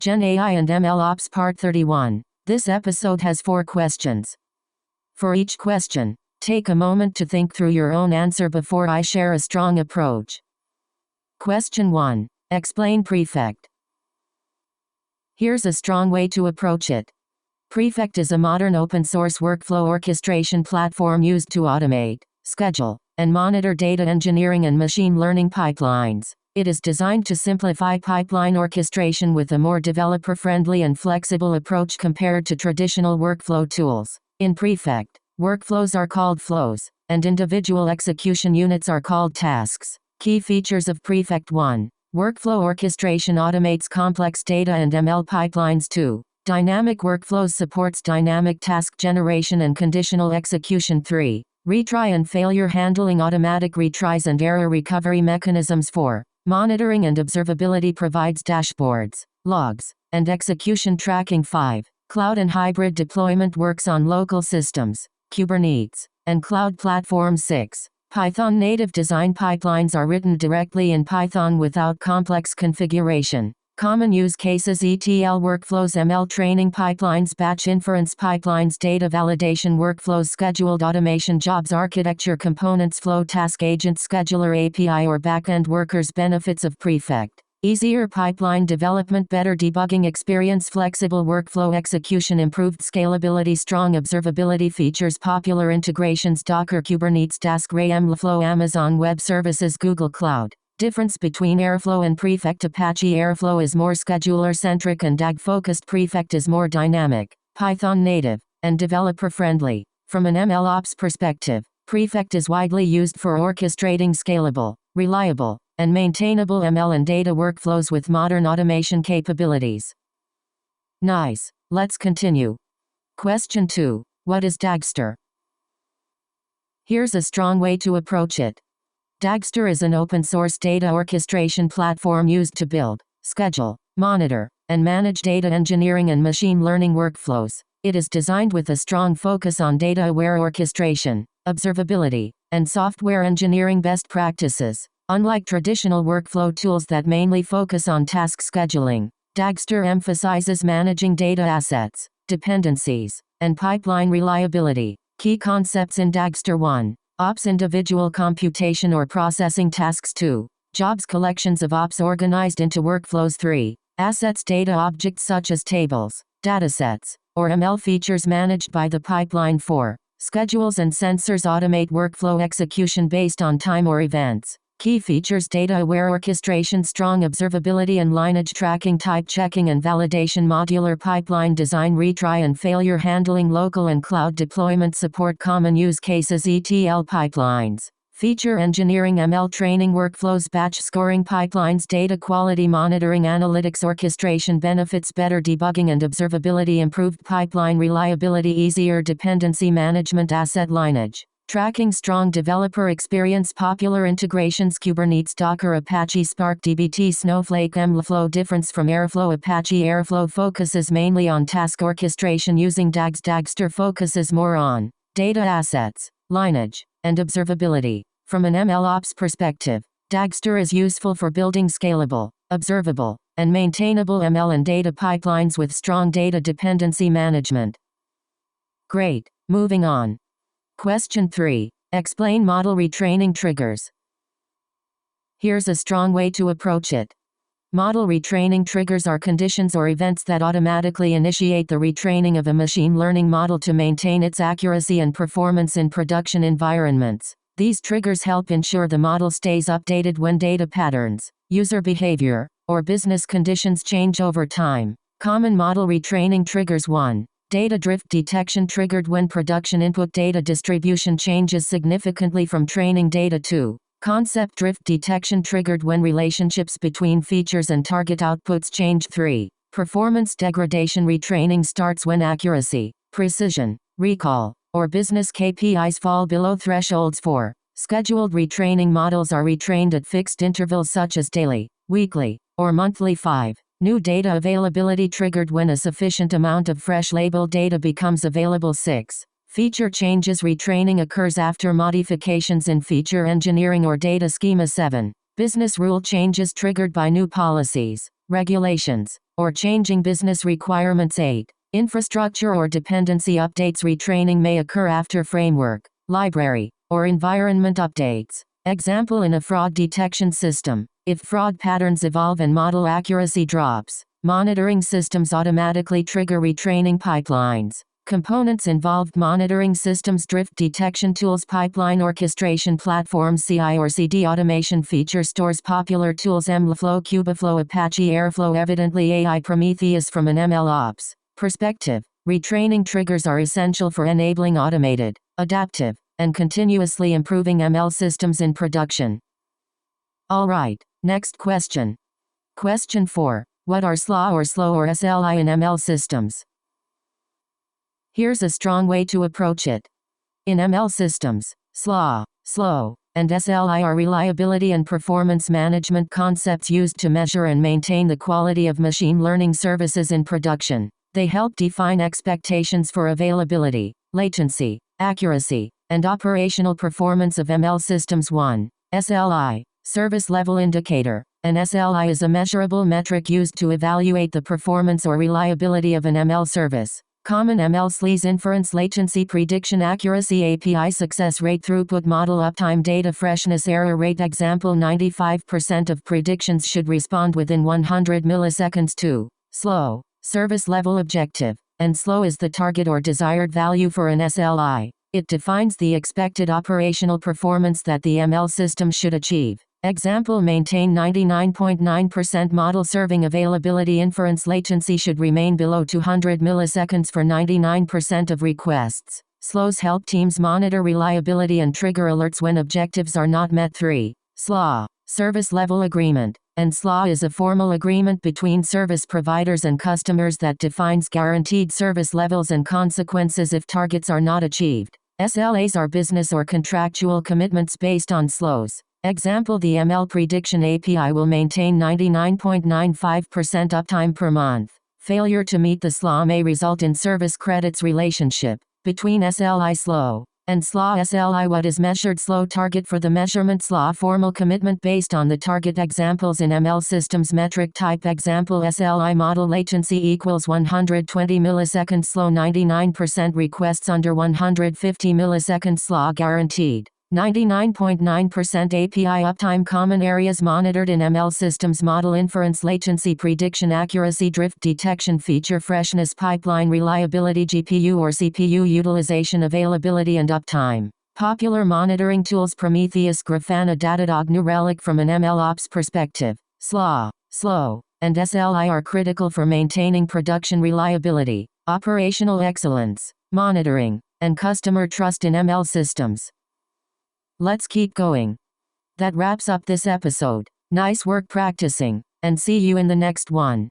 GenAI and MLOps Part 31. This episode has 4 questions. For each question, take a moment to think through your own answer before I share a strong approach. Question 1. Explain Prefect. Here's a strong way to approach it. Prefect is a modern open-source workflow orchestration platform used to automate, schedule, and monitor data engineering and machine learning pipelines. It is designed to simplify pipeline orchestration with a more developer-friendly and flexible approach compared to traditional workflow tools. In Prefect, workflows are called flows, and individual execution units are called tasks. Key features of Prefect: 1. Workflow orchestration automates complex data and ML pipelines. 2. Dynamic workflows supports dynamic task generation and conditional execution. 3. Retry and failure handling automatic retries and error recovery mechanisms. 4. Monitoring and observability provides dashboards, logs, and execution tracking. 5. Cloud and hybrid deployment works on local systems, Kubernetes, and cloud platforms. 6. Python native design pipelines are written directly in Python without complex configuration. Common use cases: ETL workflows, ML training pipelines, batch inference pipelines, data validation workflows, scheduled automation jobs, architecture components, flow, task agent, scheduler, API or backend workers. Benefits of Prefect: easier pipeline development, better debugging experience, flexible workflow execution, improved scalability, strong observability features, popular integrations, Docker, Kubernetes, TaskRay, MLflow, Amazon Web Services, Google Cloud. Difference between Airflow and Prefect: Apache Airflow is more scheduler-centric and DAG-focused. Prefect is more dynamic, Python native, and developer-friendly. From an MLOps perspective, Prefect is widely used for orchestrating scalable, reliable, and maintainable ML and data workflows with modern automation capabilities. Nice. Let's continue. Question 2. What is Dagster? Here's a strong way to approach it. Dagster is an open-source data orchestration platform used to build, schedule, monitor, and manage data engineering and machine learning workflows. It is designed with a strong focus on data-aware orchestration, observability, and software engineering best practices. Unlike traditional workflow tools that mainly focus on task scheduling, Dagster emphasizes managing data assets, dependencies, and pipeline reliability. Key concepts in Dagster: 1. Ops, individual computation or processing tasks. 2. Jobs, collections of ops organized into workflows. 3. Assets, data objects such as tables, datasets, or ML features managed by the pipeline. 4. Schedules and sensors automate workflow execution based on time or events. Key features: data-aware orchestration, strong observability and lineage tracking, type checking and validation, modular pipeline design, retry and failure handling, local and cloud deployment support. Common use cases: ETL pipelines, feature engineering, ML training workflows, batch scoring pipelines, data quality monitoring, analytics orchestration. Benefits: better debugging and observability, improved pipeline reliability, easier dependency management, asset lineage tracking, strong developer experience. Popular integrations: Kubernetes, Docker, Apache Spark, dbt, Snowflake, MLflow. Difference from Airflow: Apache Airflow focuses mainly on task orchestration using DAGs. Dagster focuses more on data assets, lineage, and observability. From an MLOps perspective, Dagster is useful for building scalable, observable, and maintainable ML and data pipelines with strong data dependency management. Great. Moving on. Question 3. Explain model retraining triggers. Here's a strong way to approach it. Model retraining triggers are conditions or events that automatically initiate the retraining of a machine learning model to maintain its accuracy and performance in production environments. These triggers help ensure the model stays updated when data patterns, user behavior, or business conditions change over time. Common model retraining triggers: 1. Data drift detection, triggered when production input data distribution changes significantly from training data. 2. Concept drift detection, triggered when relationships between features and target outputs change. 3. Performance degradation, retraining starts when accuracy, precision, recall, or business KPIs fall below thresholds. 4. Scheduled retraining, models are retrained at fixed intervals such as daily, weekly, or monthly. 5. New data availability, triggered when a sufficient amount of fresh labeled data becomes available. 6. Feature changes, retraining occurs after modifications in feature engineering or data schema. 7. Business rule changes, triggered by new policies, regulations, or changing business requirements. 8. Infrastructure or dependency updates. Retraining may occur after framework, library, or environment updates. Example in a fraud detection system. If fraud patterns evolve and model accuracy drops, monitoring systems automatically trigger retraining pipelines. Components involved. Monitoring systems. Drift detection tools. Pipeline orchestration platforms. CI or CD automation feature stores. Popular tools. MLflow, Kubeflow, Apache Airflow. Evidently AI Prometheus. From an MLOps perspective, retraining triggers are essential for enabling automated, adaptive, and continuously improving ML systems in production. Alright, next question. Question 4. What are SLA or SLI in ML systems? Here's a strong way to approach it. In ML systems, SLA, slow, and SLI are reliability and performance management concepts used to measure and maintain the quality of machine learning services in production. They help define expectations for availability, latency, accuracy, and operational performance of ML systems. 1. SLI, service level indicator. An SLI is a measurable metric used to evaluate the performance or reliability of an ML service. Common ML SLIs: inference latency, prediction accuracy, API success rate, throughput, model uptime, data freshness, error rate. Example: 95% of predictions should respond within 100 milliseconds. 2. Slow, service level objective. And slow is the target or desired value for an SLI. It defines the expected operational performance that the ML system should achieve. Example: maintain 99.9% model serving availability. Inference latency should remain below 200 milliseconds for 99% of requests. Slows help teams monitor reliability and trigger alerts when objectives are not met. 3. SLA, service level agreement. And SLA is a formal agreement between service providers and customers that defines guaranteed service levels and consequences if targets are not achieved. SLAs are business or contractual commitments based on SLOs. Example: the ML prediction API will maintain 99.95% uptime per month. Failure to meet the SLA may result in service credits. Relationship between SLI slow and SLA. SLI, what is measured. Slow, target for the measurement. SLA, formal commitment based on the target. Examples in ML systems. Metric type. Example: SLI model latency equals 120 milliseconds. Slow, 99% requests under 150 milliseconds. SLA, guaranteed 99.9% API uptime. Common areas monitored in ML systems: model inference latency, prediction accuracy, drift detection, feature freshness, pipeline reliability, GPU or CPU utilization, availability and uptime. Popular monitoring tools: Prometheus, Grafana, Datadog, New Relic. From an MLOps perspective, SLA, slow, and SLI are critical for maintaining production reliability, operational excellence, monitoring, and customer trust in ML systems. Let's keep going. That wraps up this episode. Nice work practicing, and see you in the next one.